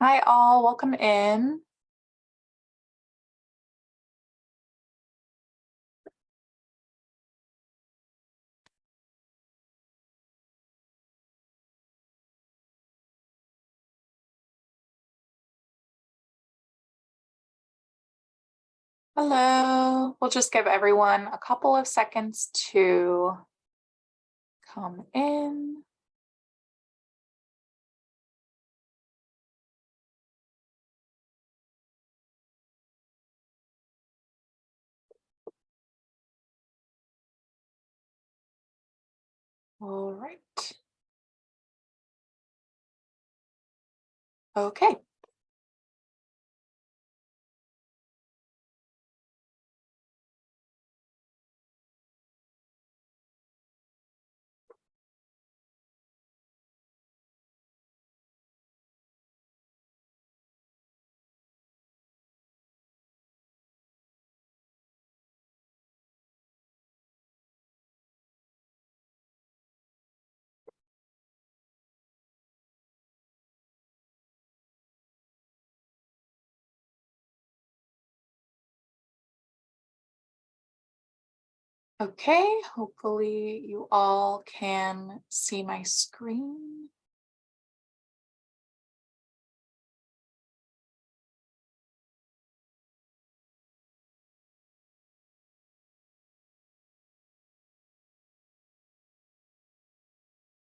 Hi all, welcome in. Hello. We'll just give everyone a couple of seconds to come in. All right. Okay. Okay, hopefully you all can see my screen.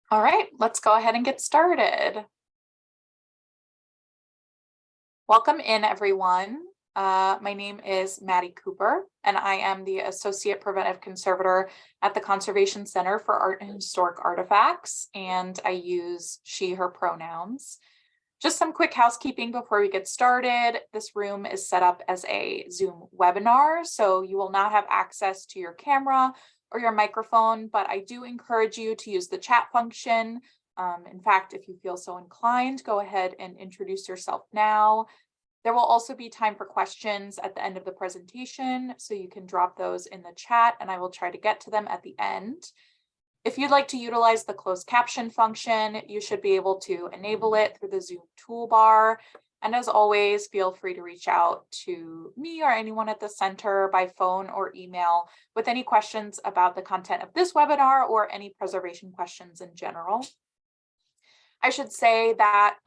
All right, let's go ahead and get started. Welcome in, everyone. My name is Maddie Cooper, and I am the Associate Preventive Conservator at the Conservation Center for Art and Historic Artifacts, and I use she, her pronouns. Just some quick housekeeping before we get started. This room is set up as a Zoom webinar, so you will not have access to your camera or your microphone, but I do encourage you to use the chat function. In fact, if you feel so inclined, go ahead and introduce yourself now. There will also be time for questions at the end of the presentation, so you can drop those in the chat and I will try to get to them at the end. If you'd like to utilize the closed caption function, you should be able to enable it through the Zoom toolbar. And as always, feel free to reach out to me or anyone at the center by phone or email with any questions about the content of this webinar or any preservation questions in general. I should say that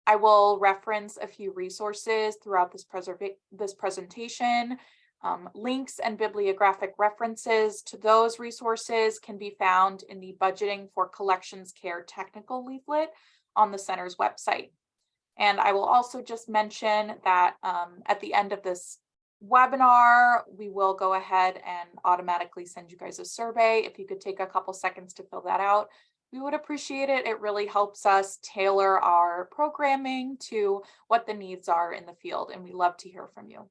I will reference a few resources throughout this presentation. Links and bibliographic references to those resources can be found in the Budgeting for Collections Care technical leaflet on the center's website. And I will also just mention that at the end of this webinar, we will go ahead and automatically send you guys a survey. If you could take a couple seconds to fill that out, we would appreciate it. It really helps us tailor our programming to what the needs are in the field, and we love to hear from you.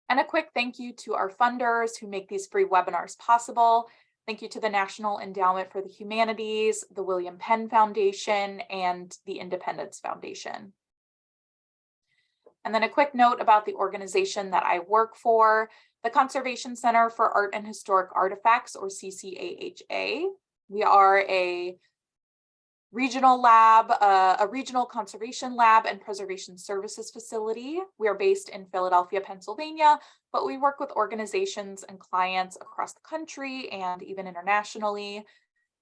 And a quick thank you to our funders who make these free webinars possible. Thank you to the National Endowment for the Humanities, the William Penn Foundation, and the Independence Foundation. And then a quick note about the organization that I work for, the Conservation Center for Art and Historic Artifacts, or CCAHA. We are a regional lab, a regional conservation lab and preservation services facility. We are based in Philadelphia, Pennsylvania, but we work with organizations and clients across the country and even internationally.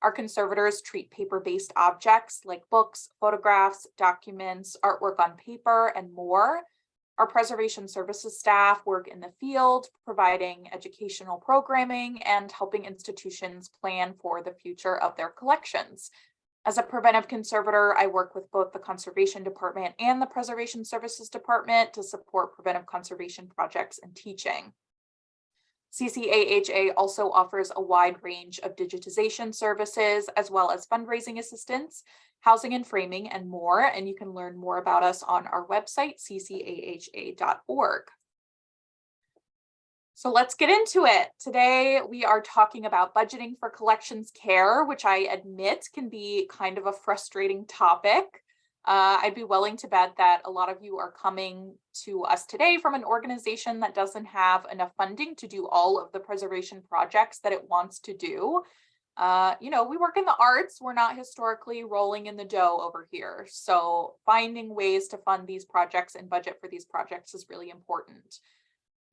Our conservators treat paper-based objects like books, photographs, documents, artwork on paper, and more. Our preservation services staff work in the field, providing educational programming and helping institutions plan for the future of their collections. As a preventive conservator, I work with both the Conservation Department and the Preservation Services Department to support preventive conservation projects and teaching. CCAHA also offers a wide range of digitization services, as well as fundraising assistance, housing and framing, and more. And you can learn more about us on our website, ccaha.org. So let's get into it. Today, we are talking about budgeting for collections care, which I admit can be kind of a frustrating topic. I'd be willing to bet that a lot of you are coming to us today from an organization that doesn't have enough funding to do all of the preservation projects that it wants to do. We work in the arts. We're not historically rolling in the dough over here. So finding ways to fund these projects and budget for these projects is really important.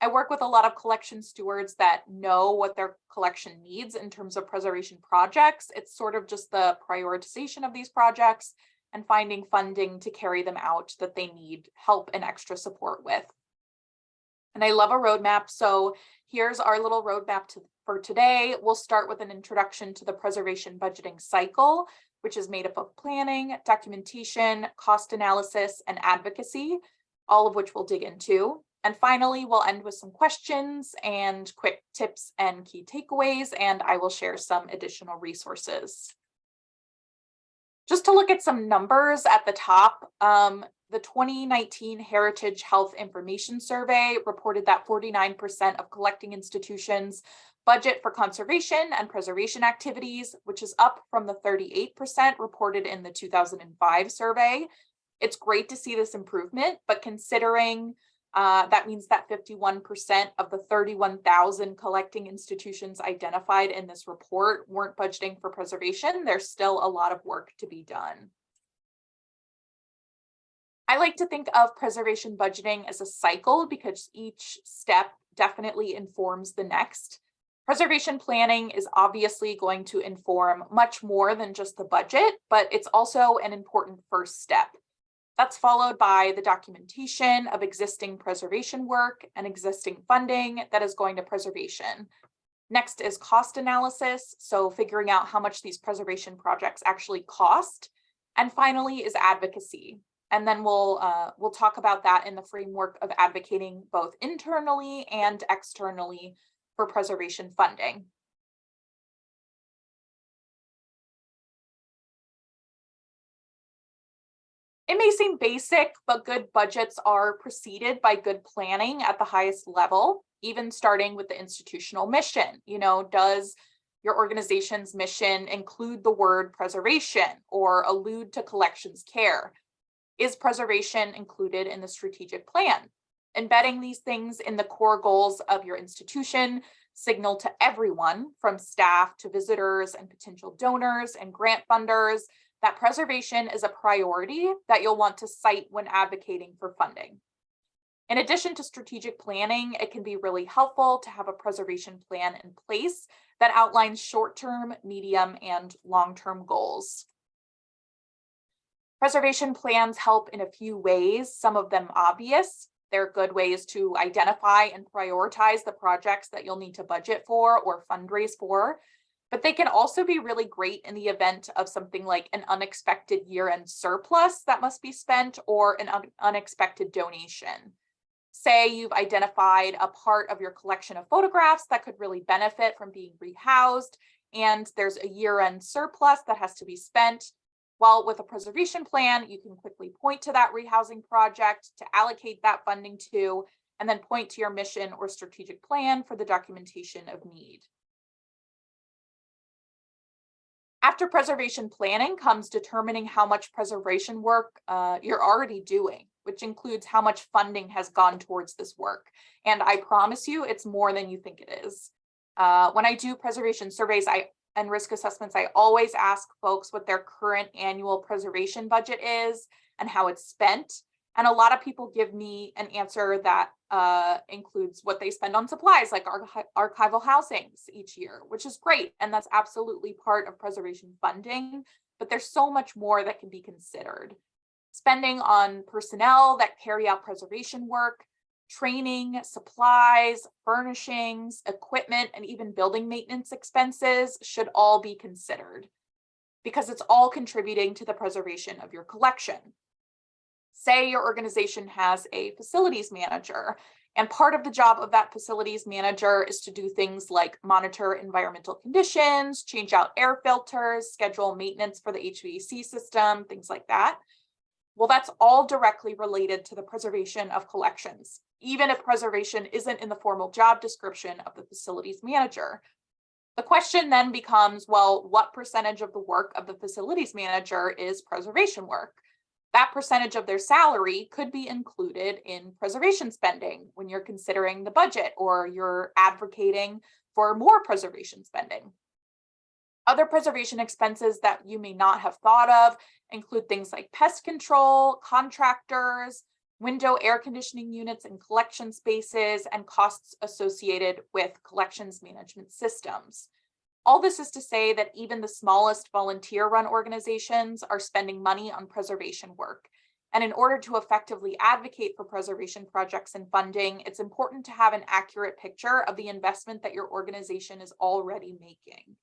I work with a lot of collection stewards that know what their collection needs in terms of preservation projects. It's sort of just the prioritization of these projects and finding funding to carry them out that they need help and extra support with. And I love a roadmap. So here's our little roadmap for today. We'll start with an introduction to the preservation budgeting cycle, which is made up of planning, documentation, cost analysis, and advocacy, all of which we'll dig into. And finally, we'll end with some questions and quick tips and key takeaways, and I will share some additional resources. Just to look at some numbers at the top, the 2019 Heritage Health Information Survey reported that 49% of collecting institutions budget for conservation and preservation activities, which is up from the 38% reported in the 2005 survey. It's great to see this improvement, but considering that means that 51% of the 31,000 collecting institutions identified in this report weren't budgeting for preservation. There's still a lot of work to be done. I like to think of preservation budgeting as a cycle because each step definitely informs the next. Preservation planning is obviously going to inform much more than just the budget, but it's also an important first step. That's followed by the documentation of existing preservation work and existing funding that is going to preservation. Next is cost analysis, so figuring out how much these preservation projects actually cost. And finally is advocacy. And then we'll talk about that in the framework of advocating both internally and externally for preservation funding. It may seem basic, but good budgets are preceded by good planning at the highest level, even starting with the institutional mission. Does your organization's mission include the word preservation or allude to collections care? Is preservation included in the strategic plan? Embedding these things in the core goals of your institution signal to everyone, from staff to visitors and potential donors and grant funders, that preservation is a priority that you'll want to cite when advocating for funding. In addition to strategic planning, it can be really helpful to have a preservation plan in place that outlines short-term, medium, and long-term goals. Preservation plans help in a few ways, some of them obvious. They're good ways to identify and prioritize the projects that you'll need to budget for or fundraise for. But they can also be really great in the event of something like an unexpected year-end surplus that must be spent or an unexpected donation. Say you've identified a part of your collection of photographs that could really benefit from being rehoused, and there's a year-end surplus that has to be spent. Well, with a preservation plan, you can quickly point to that rehousing project to allocate that funding to, and then point to your mission or strategic plan for the documentation of need. After preservation planning comes determining how much preservation work you're already doing, which includes how much funding has gone towards this work. And I promise you, it's more than you think it is. When I do preservation surveys and risk assessments, I always ask folks what their current annual preservation budget is and how it's spent. And a lot of people give me an answer that includes what they spend on supplies like archival housings each year, which is great. And that's absolutely part of preservation funding, but there's so much more that can be considered. Spending on personnel that carry out preservation work, training, supplies, furnishings, equipment, and even building maintenance expenses should all be considered because it's all contributing to the preservation of your collection. Say your organization has a facilities manager, and part of the job of that facilities manager is to do things like monitor environmental conditions, change out air filters, schedule maintenance for the HVAC system, things like that. Well, that's all directly related to the preservation of collections, even if preservation isn't in the formal job description of the facilities manager. The question then becomes, well, what percentage of the work of the facilities manager is preservation work? That percentage of their salary could be included in preservation spending when you're considering the budget or you're advocating for more preservation spending. Other preservation expenses that you may not have thought of include things like pest control, contractors, window air conditioning units and collection spaces, and costs associated with collections management systems. All this is to say that even the smallest volunteer-run organizations are spending money on preservation work. And in order to effectively advocate for preservation projects and funding, it's important to have an accurate picture of the investment that your organization is already making.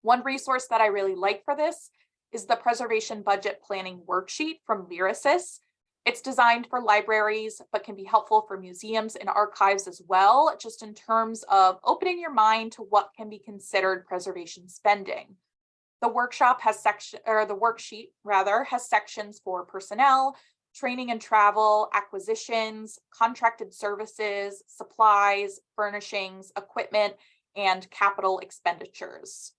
One resource that I really like for this is the Preservation Budget Planning Worksheet from Lyrasis. It's designed for libraries, but can be helpful for museums and archives as well, just in terms of opening your mind to what can be considered preservation spending. The worksheet has sections for personnel, training and travel, acquisitions, contracted services, supplies, furnishings, equipment, and capital expenditures.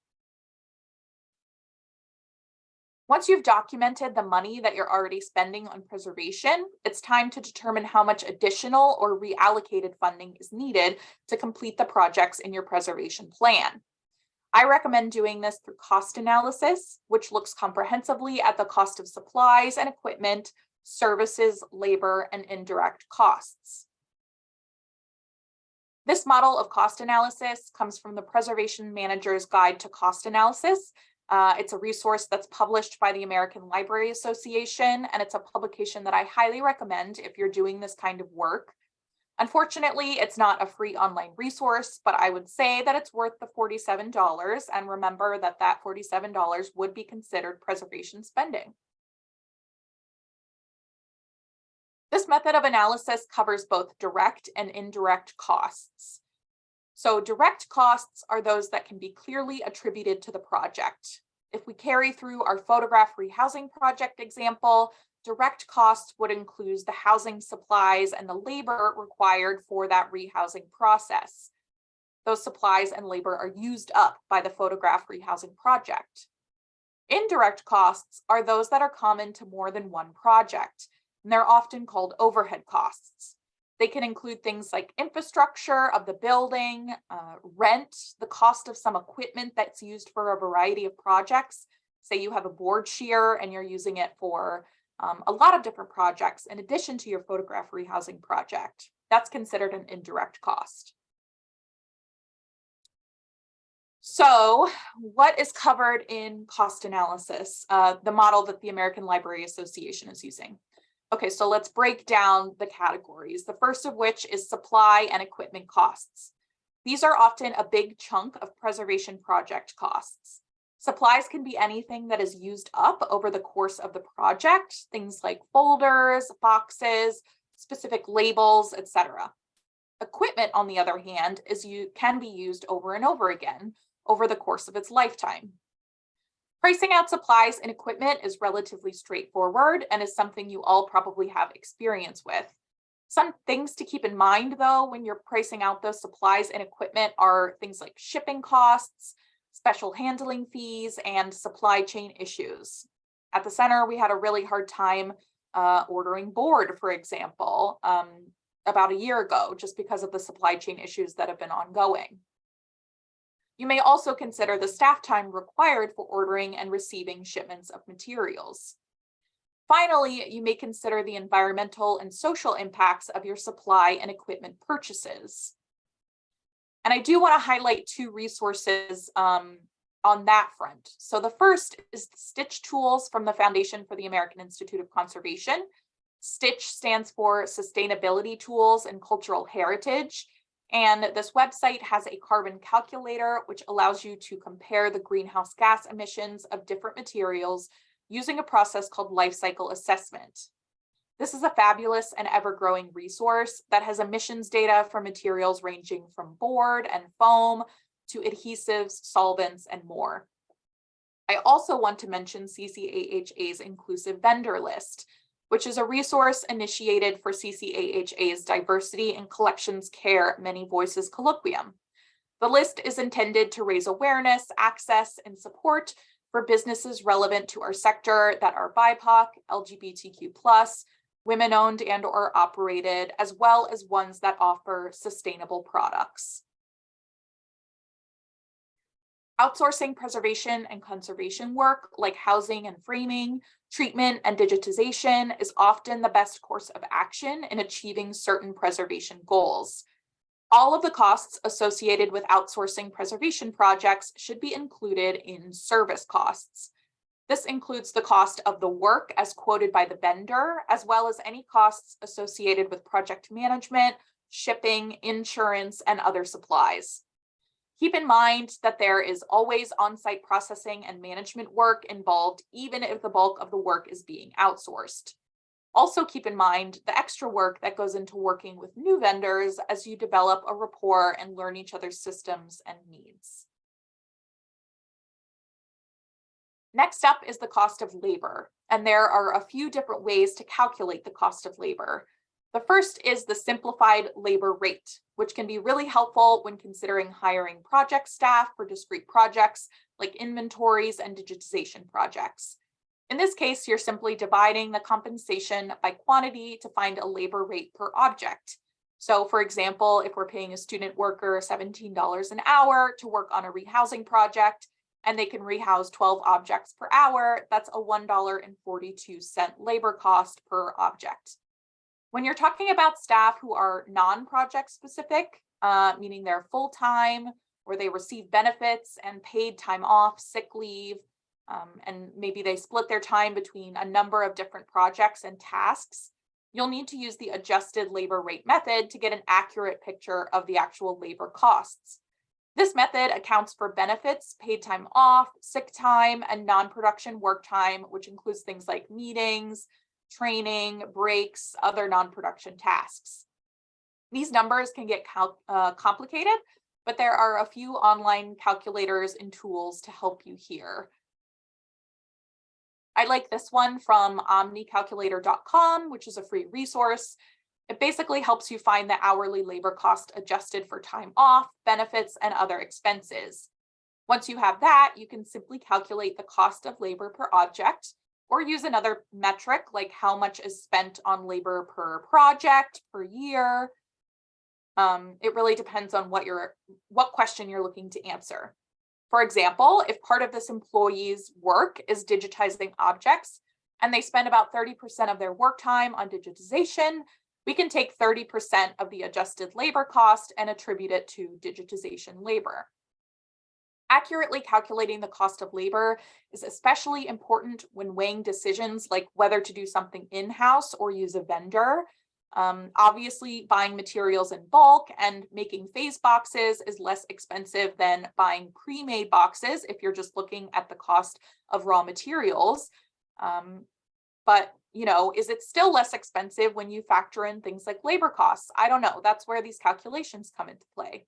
Once you've documented the money that you're already spending on preservation, it's time to determine how much additional or reallocated funding is needed to complete the projects in your preservation plan. I recommend doing this through cost analysis, which looks comprehensively at the cost of supplies and equipment, services, labor, and indirect costs. This model of cost analysis comes from the Preservation Manager's Guide to Cost Analysis. It's a resource that's published by the American Library Association, and it's a publication that I highly recommend if you're doing this kind of work. Unfortunately, it's not a free online resource, but I would say that it's worth the $47, and remember that that $47 would be considered preservation spending. This method of analysis covers both direct and indirect costs. So direct costs are those that can be clearly attributed to the project. If we carry through our photograph rehousing project example, direct costs would include the housing supplies and the labor required for that rehousing process. Those supplies and labor are used up by the photograph rehousing project. Indirect costs are those that are common to more than one project, and they're often called overhead costs. They can include things like infrastructure of the building, rent, the cost of some equipment that's used for a variety of projects. Say you have a board shear and you're using it for a lot of different projects in addition to your photograph rehousing project. That's considered an indirect cost. So what is covered in cost analysis, the model that the American Library Association is using? Okay, so let's break down the categories. The first of which is supply and equipment costs. These are often a big chunk of preservation project costs. Supplies can be anything that is used up over the course of the project, things like folders, boxes, specific labels, etc. Equipment, on the other hand, can be used over and over again over the course of its lifetime. Pricing out supplies and equipment is relatively straightforward and is something you all probably have experience with. Some things to keep in mind, though, when you're pricing out those supplies and equipment are things like shipping costs, special handling fees, and supply chain issues. At the center, we had a really hard time ordering board, for example, about a year ago, just because of the supply chain issues that have been ongoing. You may also consider the staff time required for ordering and receiving shipments of materials. Finally, you may consider the environmental and social impacts of your supply and equipment purchases. And I do want to highlight two resources on that front. So the first is the STITCH tools from the Foundation for the American Institute of Conservation. STITCH stands for Sustainability Tools and Cultural Heritage. And this website has a carbon calculator, which allows you to compare the greenhouse gas emissions of different materials using a process called life cycle assessment. This is a fabulous and ever-growing resource that has emissions data for materials ranging from board and foam to adhesives, solvents, and more. I also want to mention CCAHA's Inclusive Vendor List, which is a resource initiated for CCAHA's Diversity in Collections Care Many Voices Colloquium. The list is intended to raise awareness, access, and support for businesses relevant to our sector that are BIPOC, LGBTQ+, women-owned and/or operated, as well as ones that offer sustainable products. Outsourcing preservation and conservation work like housing and framing, treatment, and digitization is often the best course of action in achieving certain preservation goals. All of the costs associated with outsourcing preservation projects should be included in service costs. This includes the cost of the work as quoted by the vendor, as well as any costs associated with project management, shipping, insurance, and other supplies. Keep in mind that there is always on-site processing and management work involved, even if the bulk of the work is being outsourced. Also keep in mind the extra work that goes into working with new vendors as you develop a rapport and learn each other's systems and needs. Next up is the cost of labor, and there are a few different ways to calculate the cost of labor. The first is the simplified labor rate, which can be really helpful when considering hiring project staff for discrete projects like inventories and digitization projects. In this case, you're simply dividing the compensation by quantity to find a labor rate per object. So for example, if we're paying a student worker $17 an hour to work on a rehousing project, and they can rehouse 12 objects per hour, that's a $1.42 labor cost per object. When you're talking about staff who are non-project specific, meaning they're full-time or they receive benefits and paid time off, sick leave, and maybe they split their time between a number of different projects and tasks, you'll need to use the adjusted labor rate method to get an accurate picture of the actual labor costs. This method accounts for benefits, paid time off, sick time, and non-production work time, which includes things like meetings, training, breaks, other non-production tasks. These numbers can get complicated, but there are a few online calculators and tools to help you here. I like this one from omnicalculator.com, which is a free resource. It basically helps you find the hourly labor cost adjusted for time off, benefits, and other expenses. Once you have that, you can simply calculate the cost of labor per object, or use another metric like how much is spent on labor per project, per year. It really depends on what question you're looking to answer. For example, if part of this employee's work is digitizing objects and they spend about 30% of their work time on digitization, we can take 30% of the adjusted labor cost and attribute it to digitization labor. Accurately calculating the cost of labor is especially important when weighing decisions like whether to do something in-house or use a vendor. Obviously, buying materials in bulk and making phase boxes is less expensive than buying pre-made boxes if you're just looking at the cost of raw materials. But is it still less expensive when you factor in things like labor costs? I don't know. That's where these calculations come into play.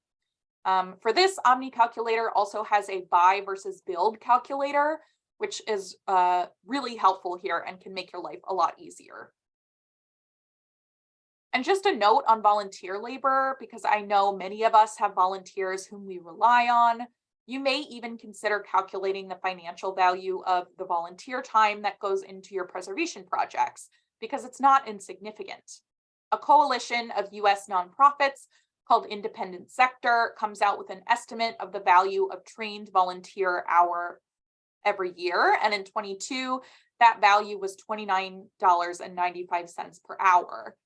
For this, OmniCalculator also has a buy versus build calculator, which is really helpful here and can make your life a lot easier. And just a note on volunteer labor, because I know many of us have volunteers whom we rely on. You may even consider calculating the financial value of the volunteer time that goes into your preservation projects, because it's not insignificant. A coalition of US nonprofits called Independent Sector comes out with an estimate of the value of trained volunteer hour every year. And in 22, that value was $29.95 per hour.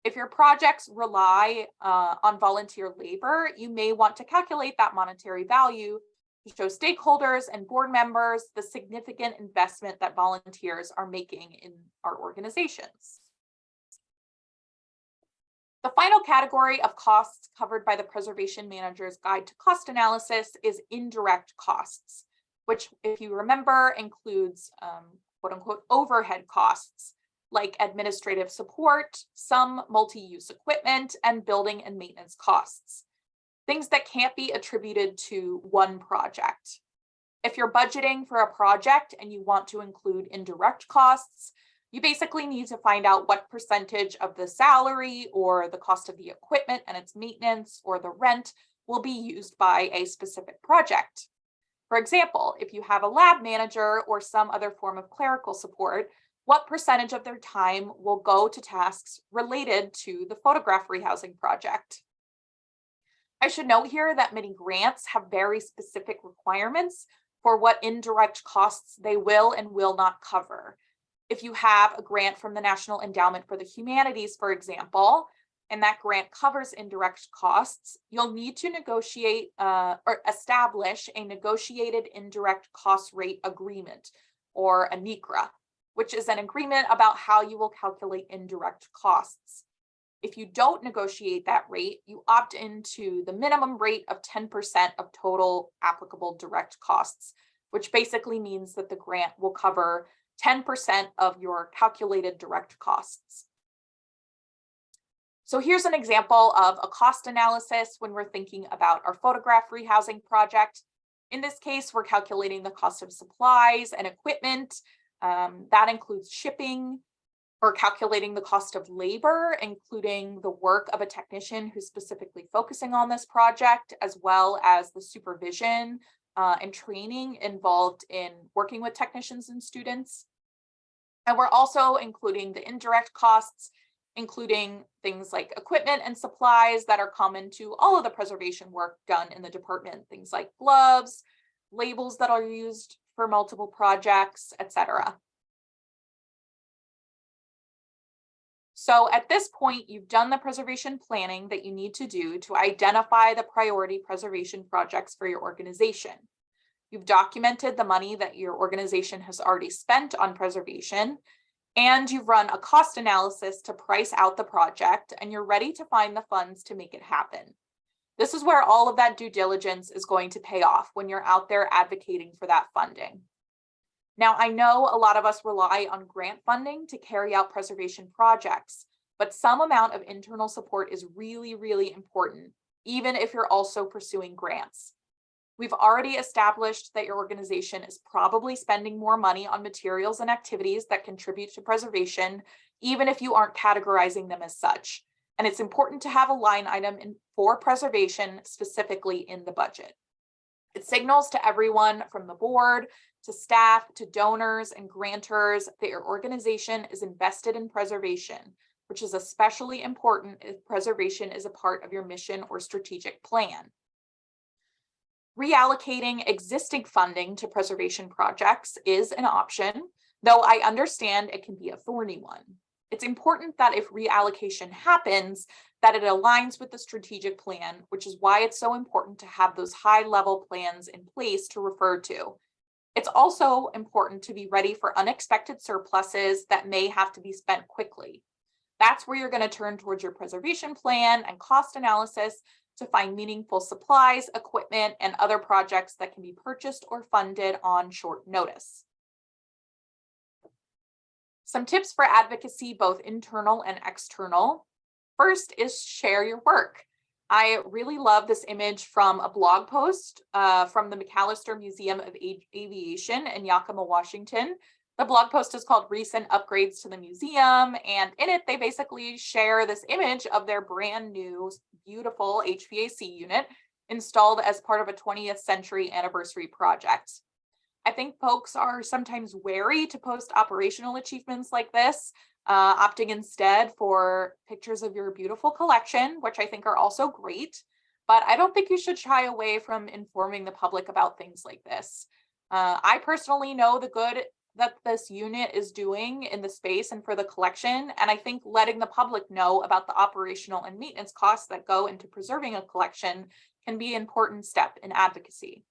If your projects rely on volunteer labor, you may want to calculate that monetary value to show stakeholders and board members the significant investment that volunteers are making in our organizations. The final category of costs covered by the Preservation Manager's Guide to Cost Analysis is indirect costs, which, if you remember, includes quote unquote overhead costs like administrative support, some multi-use equipment, and building and maintenance costs. Things that can't be attributed to one project. If you're budgeting for a project and you want to include indirect costs, you basically need to find out what percentage of the salary or the cost of the equipment and its maintenance or the rent will be used by a specific project. For example, if you have a lab manager or some other form of clerical support, what percentage of their time will go to tasks related to the photograph rehousing project? I should note here that many grants have very specific requirements for what indirect costs they will and will not cover. If you have a grant from the National Endowment for the Humanities, for example, and that grant covers indirect costs, you'll need to negotiate or establish a negotiated indirect cost rate agreement, or a NICRA, which is an agreement about how you will calculate indirect costs. If you don't negotiate that rate, you opt into the minimum rate of 10% of total applicable direct costs, which basically means that the grant will cover 10% of your calculated direct costs. So here's an example of a cost analysis when we're thinking about our photograph rehousing project. In this case, we're calculating the cost of supplies and equipment. That includes shipping, or calculating the cost of labor, including the work of a technician who's specifically focusing on this project, as well as the supervision and training involved in working with technicians and students. And we're also including the indirect costs, including things like equipment and supplies that are common to all of the preservation work done in the department, things like gloves, labels that are used for multiple projects, etc. So at this point, you've done the preservation planning that you need to do to identify the priority preservation projects for your organization. You've documented the money that your organization has already spent on preservation, and you've run a cost analysis to price out the project, and you're ready to find the funds to make it happen. This is where all of that due diligence is going to pay off when you're out there advocating for that funding. Now, I know a lot of us rely on grant funding to carry out preservation projects, but some amount of internal support is really, really important, even if you're also pursuing grants. We've already established that your organization is probably spending more money on materials and activities that contribute to preservation, even if you aren't categorizing them as such. And it's important to have a line item for preservation specifically in the budget. It signals to everyone from the board, to staff, to donors and grantors that your organization is invested in preservation, which is especially important if preservation is a part of your mission or strategic plan. Reallocating existing funding to preservation projects is an option, though I understand it can be a thorny one. It's important that if reallocation happens, that it aligns with the strategic plan, which is why it's so important to have those high-level plans in place to refer to. It's also important to be ready for unexpected surpluses that may have to be spent quickly. That's where you're going to turn towards your preservation plan and cost analysis to find meaningful supplies, equipment, and other projects that can be purchased or funded on short notice. Some tips for advocacy, both internal and external. First is share your work. I really love this image from a blog post from the McAllister Museum of Aviation in Yakima, Washington. The blog post is called Recent Upgrades to the Museum, and in it, they basically share this image of their brand new, beautiful HVAC unit installed as part of a 20th century anniversary project. I think folks are sometimes wary to post operational achievements like this, opting instead for pictures of your beautiful collection, which I think are also great, but I don't think you should shy away from informing the public about things like this. I personally know the good that this unit is doing in the space and for the collection, and I think letting the public know about the operational and maintenance costs that go into preserving a collection can be an important step in advocacy.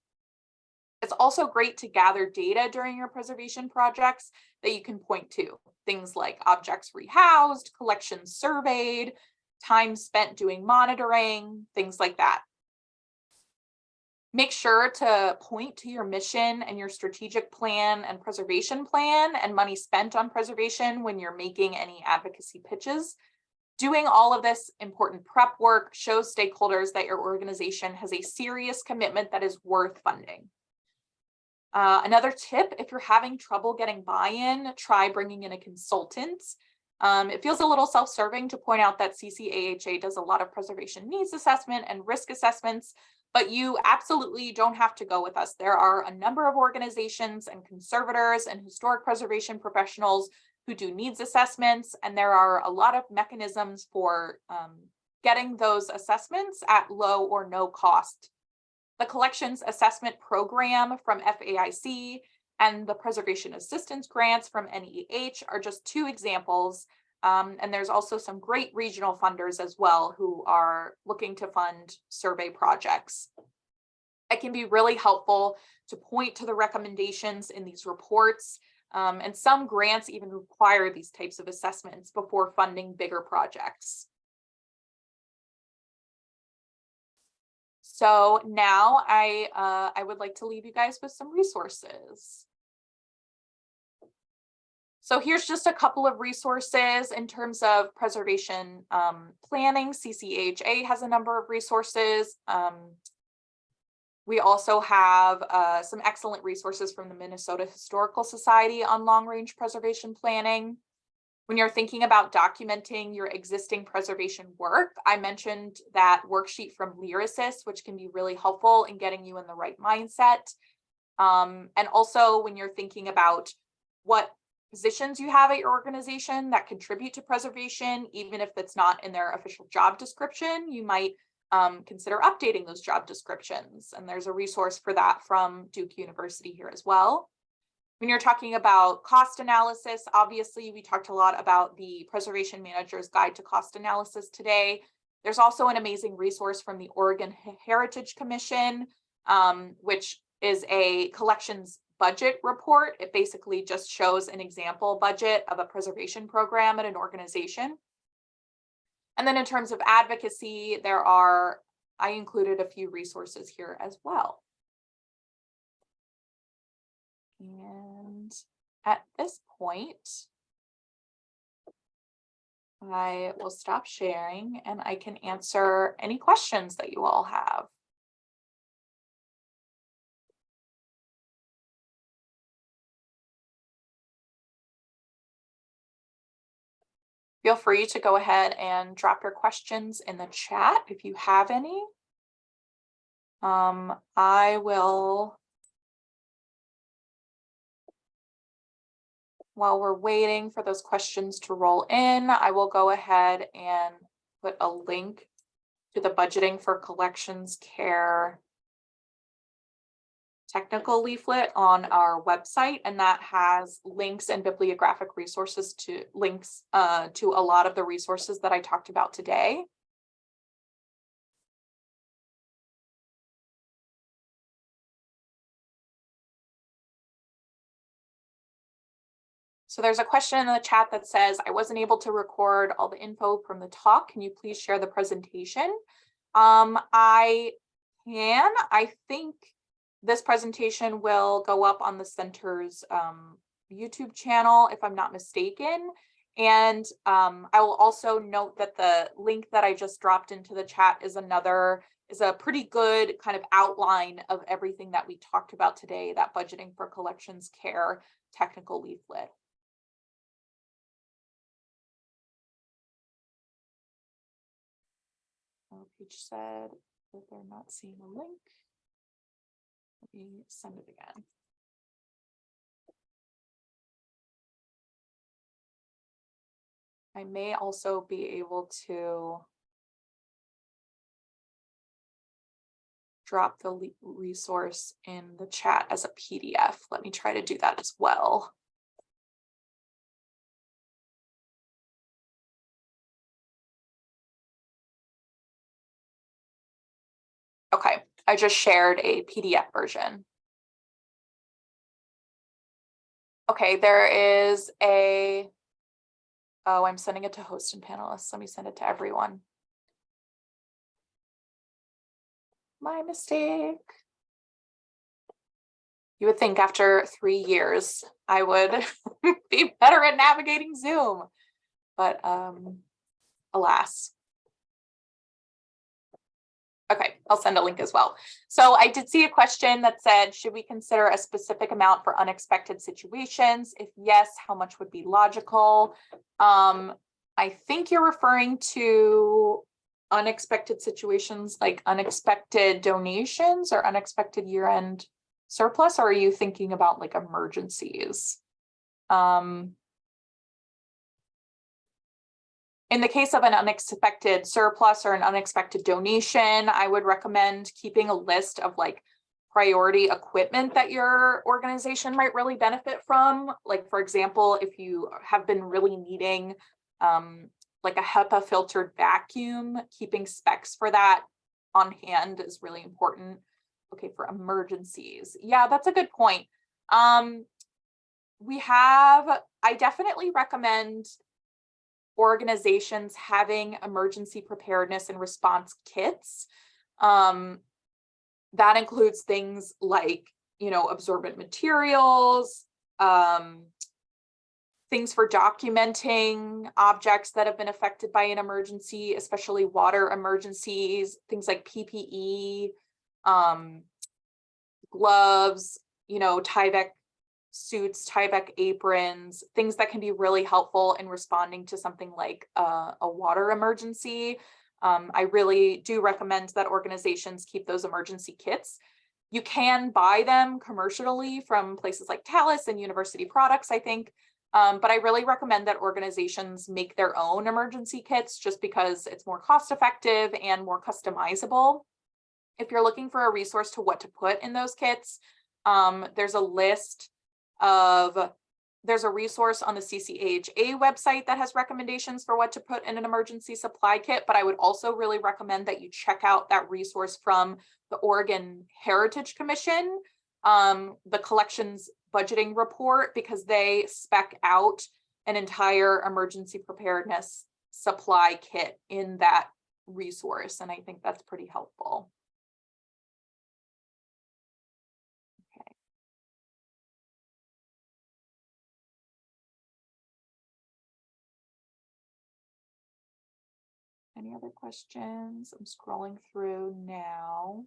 It's also great to gather data during your preservation projects that you can point to. Things like objects rehoused, collections surveyed, time spent doing monitoring, things like that. Make sure to point to your mission and your strategic plan and preservation plan and money spent on preservation when you're making any advocacy pitches. Doing all of this important prep work shows stakeholders that your organization has a serious commitment that is worth funding. Another tip, if you're having trouble getting buy-in, try bringing in a consultant. It feels a little self-serving to point out that CCAHA does a lot of preservation needs assessment and risk assessments, but you absolutely don't have to go with us. There are a number of organizations and conservators and historic preservation professionals who do needs assessments, and there are a lot of mechanisms for getting those assessments at low or no cost. The Collections Assessment Program from FAIC and the Preservation Assistance Grants from NEH are just two examples. And there's also some great regional funders as well who are looking to fund survey projects. It can be really helpful to point to the recommendations in these reports, and some grants even require these types of assessments before funding bigger projects. So now I would like to leave you guys with some resources. So here's just a couple of resources in terms of preservation planning. CCHA has a number of resources. We also have some excellent resources from the Minnesota Historical Society on long-range preservation planning. When you're thinking about documenting your existing preservation work, I mentioned that worksheet from Lyrasis, which can be really helpful in getting you in the right mindset. And also when you're thinking about what positions you have at your organization that contribute to preservation, even if it's not in their official job description, you might consider updating those job descriptions. And there's a resource for that from Duke University here as well. When you're talking about cost analysis, obviously we talked a lot about the Preservation Manager's Guide to Cost Analysis today. There's also an amazing resource from the Oregon Heritage Commission, which is a collections budget report. It basically just shows an example budget of a preservation program at an organization. And then in terms of advocacy, I included a few resources here as well. And at this point, I will stop sharing and I can answer any questions that you all have. Feel free to go ahead and drop your questions in the chat if you have any. I will, while we're waiting for those questions to roll in, I will go ahead and put a link to the Budgeting for Collections Care technical leaflet on our website, and that has links and bibliographic resources to links to a lot of the resources that I talked about today. So there's a question in the chat that says, I wasn't able to record all the info from the talk. Can you please share the presentation? I can. I think this presentation will go up on the center's YouTube channel, if I'm not mistaken. And I will also note that the link that I just dropped into the chat is a pretty good kind of outline of everything that we talked about today, that Budgeting for Collections Care technical leaflet. Peach said that they're not seeing a link. Let me send it again. I may also be able to drop the resource in the chat as a PDF. Let me try to do that as well. Okay, I just shared a PDF version. Okay, there is oh, I'm sending it to host and panelists. Let me send it to everyone. My mistake. You would think after 3 years, I would be better at navigating Zoom, but alas. Okay, I'll send a link as well. So I did see a question that said, should we consider a specific amount for unexpected situations? If yes, how much would be logical? I think you're referring to unexpected situations like unexpected donations or unexpected year-end surplus, or are you thinking about like emergencies? In the case of an unexpected surplus or an unexpected donation, I would recommend keeping a list of like priority equipment that your organization might really benefit from. Like, for example, if you have been really needing like a HEPA filtered vacuum, keeping specs for that on hand is really important. Okay, for emergencies. Yeah, that's a good point. I definitely recommend organizations having emergency preparedness and response kits. That includes things like, absorbent materials, things for documenting objects that have been affected by an emergency, especially water emergencies, things like PPE, gloves, Tyvek suits, Tyvek aprons, things that can be really helpful in responding to something like a water emergency. I really do recommend that organizations keep those emergency kits. You can buy them commercially from places like Talus and University Products, I think. But I really recommend that organizations make their own emergency kits just because it's more cost effective and more customizable. If you're looking for a resource to what to put in those kits, there's a resource on the CCAHA website that has recommendations for what to put in an emergency supply kit, but I would also really recommend that you check out that resource from the Oregon Heritage Commission, the collections budgeting report, because they spec out an entire emergency preparedness supply kit in that resource, and I think that's pretty helpful. Any other questions? I'm scrolling through now.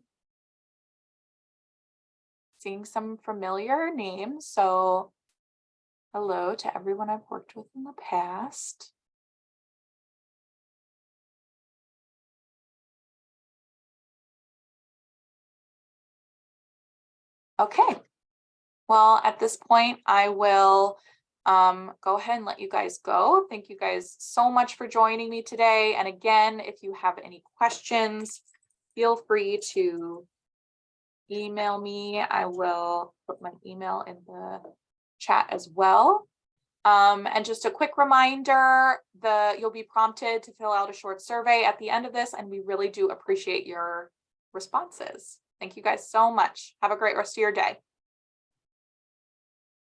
Seeing some familiar names. So hello to everyone I've worked with in the past. Okay. Well, at this point, I will go ahead and let you guys go. Thank you guys so much for joining me today. And again, if you have any questions, feel free to email me. I will put my email in the chat as well. And just a quick reminder, you'll be prompted to fill out a short survey at the end of this, and we really do appreciate your responses. Thank you guys so much. Have a great rest of your day.